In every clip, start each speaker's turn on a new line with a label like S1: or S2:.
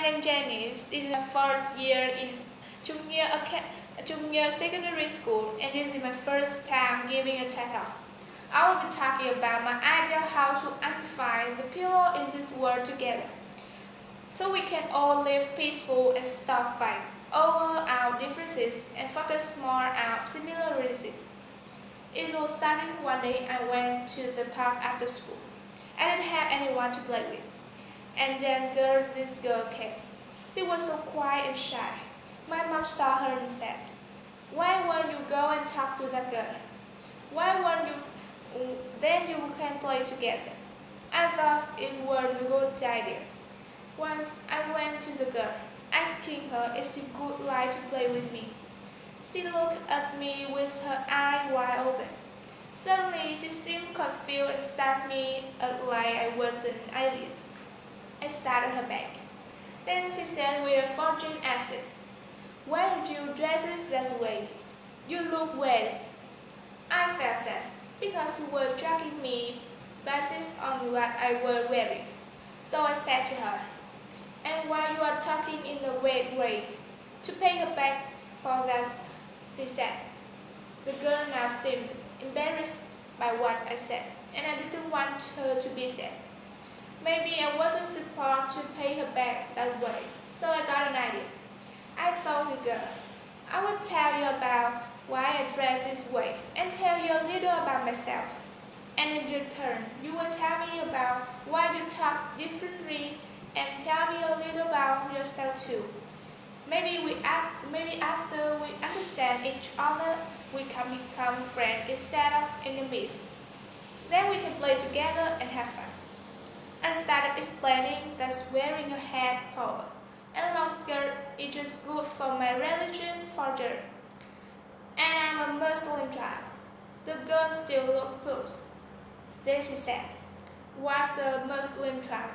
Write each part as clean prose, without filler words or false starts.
S1: My name is Janice. This is my fourth year in junior secondary school, and this is my first time giving a TED Talk. I will be talking about my idea how to amplify the people in this world together, so we can all live peaceful and stop fighting over our differences and focus more on similarities. It was starting one day. I went to the park after school. I didn't have anyone to play with. And then this girl came. She was so quiet and shy. My mom saw her and said, "Why won't you go and talk to that girl? Why won't you? Then you can play together." I thought it was a good idea. Once I went to the girl, asking her if she would like to play with me. She looked at me with her eyes wide open. Suddenly, she seemed confused and stared me up like I was an alien. I started her back. Then she said with a forging accent, "Why do you dress that way? You look weird." I felt sad because she was judging me based on what I was wearing. So I said to her, "And why you are talking in a weird way?" To pay her back for that, she said. The girl now seemed embarrassed by what I said, and I didn't want her to be sad. Maybe I wasn't supposed to pay her back that way, so I got an idea. I told the girl, "I will tell you about why I dress this way and tell you a little about myself. And in return, you will tell me about why you talk differently and tell me a little about yourself too. Maybe after we understand each other, we can become friends instead of enemies. Then we can play together and have fun." I started explaining that wearing a hat cover and long skirt is just good for my religion further. And I'm a Muslim child. The girl still looked puzzled. Then she said, "What's a Muslim child?"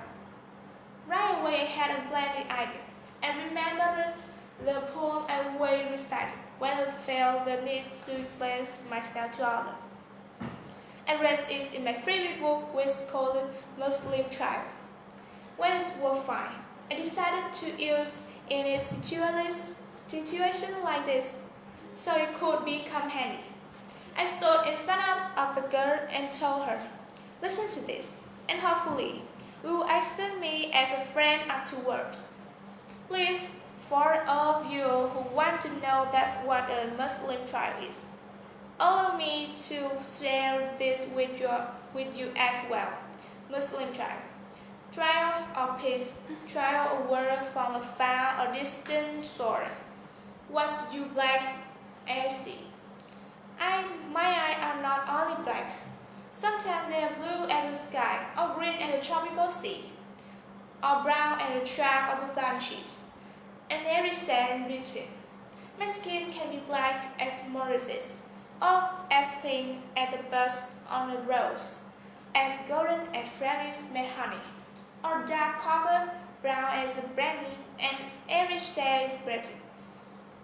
S1: Right away I had a splendid idea. I remembered the poem I always recited when I felt the need to explain myself to others. I read it in my favorite book, which is called Muslim Tribe. When it was fine, I decided to use in a situation like this, so it could become handy. I stood in front of the girl and told her, "Listen to this, and hopefully you will accept me as a friend afterwards. Please, for all of you who want to know that's what a Muslim tribe is, allow me to share this with you as well. Muslim tribe. Triumph of peace, trial a word from a far or distant shore. What you blacks I see. My eyes are not only blacks. Sometimes they are blue as the sky, or green as the tropical sea, or brown as the track of the palm trees, and every shade in between. My skin can be black as molasses, or as pink as the buds on a rose, as golden as freshly made honey, or dark copper brown as the brandy, and every shade is pretty.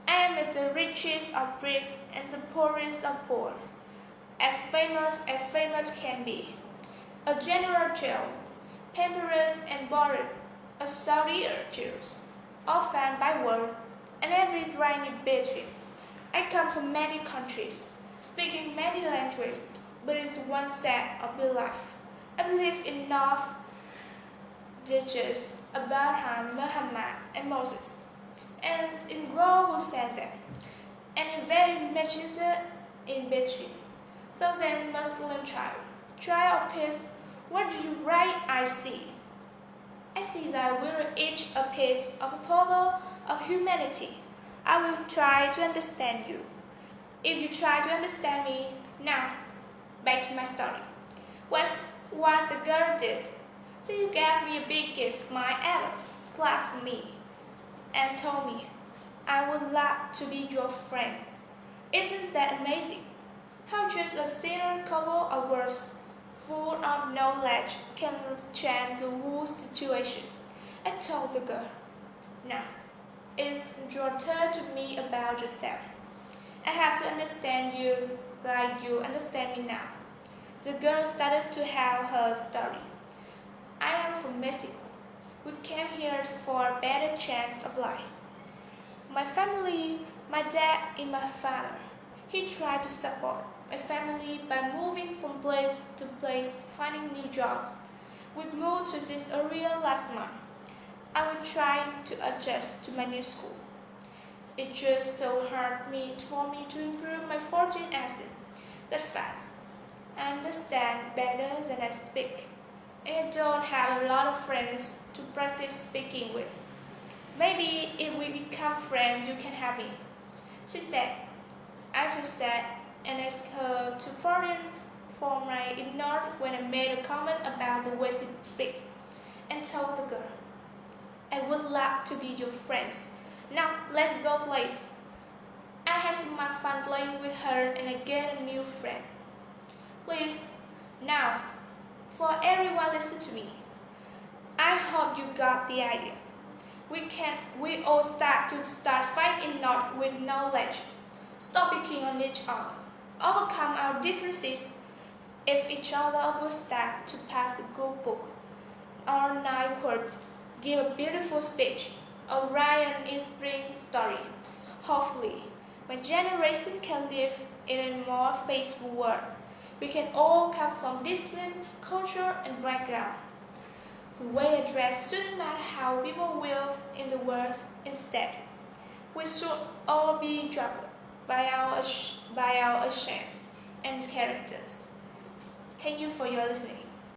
S1: I am the richest of rich and the poorest of poor, as famous can be. A general Jew, pamperous and bored, a soldier Jews, often by word, and every rank in between. I come from many countries, speaking many languages, but it's one set of belief. I believe in North Jesus, Abraham, Muhammad, and Moses, and in God who sent them, and in very messenger in between. Thousand Muslim trial of peace. What do you write? I see. I see that we're each a page of a puzzle of humanity. I will try to understand you. If you try to understand me, now, back to my story. What the girl did. She gave me a big smile ever, clapped for me, and told me, "I would love to be your friend." Isn't that amazing? How just a single couple of words full of knowledge can change the whole situation. I told the girl, "Now, it's your turn to me about yourself. I have to understand you like you understand me now." The girl started to have her story. "I am from Mexico. We came here for a better chance of life. My family, my dad is my father. He tried to support my family by moving from place to place, finding new jobs. We moved to this area last month. I was trying to adjust to my new school. It just so hard for me to improve my foreign accent that fast. I understand better than I speak. And I don't have a lot of friends to practice speaking with. Maybe if we become friends, you can help me. She said. I felt sad and asked her to pardon for my ignorance when I made a comment about the way she speaks, and told the girl, I would love to be your friends. Now let's go please. I had so much fun playing with her and I get a new friend. Please, now, for everyone listen to me. I hope you got the idea. We all start fighting not with knowledge. Stop picking on each other. Overcome our differences. If each other will start to pass a good book, or 9 words, give a beautiful speech, or write an inspiring story. Hopefully, my generation can live in a more peaceful world. We can all come from different culture and background. The way I dress shouldn't matter how people live in the world. Instead, we should all be judged by our shame and characters. Thank you for your listening.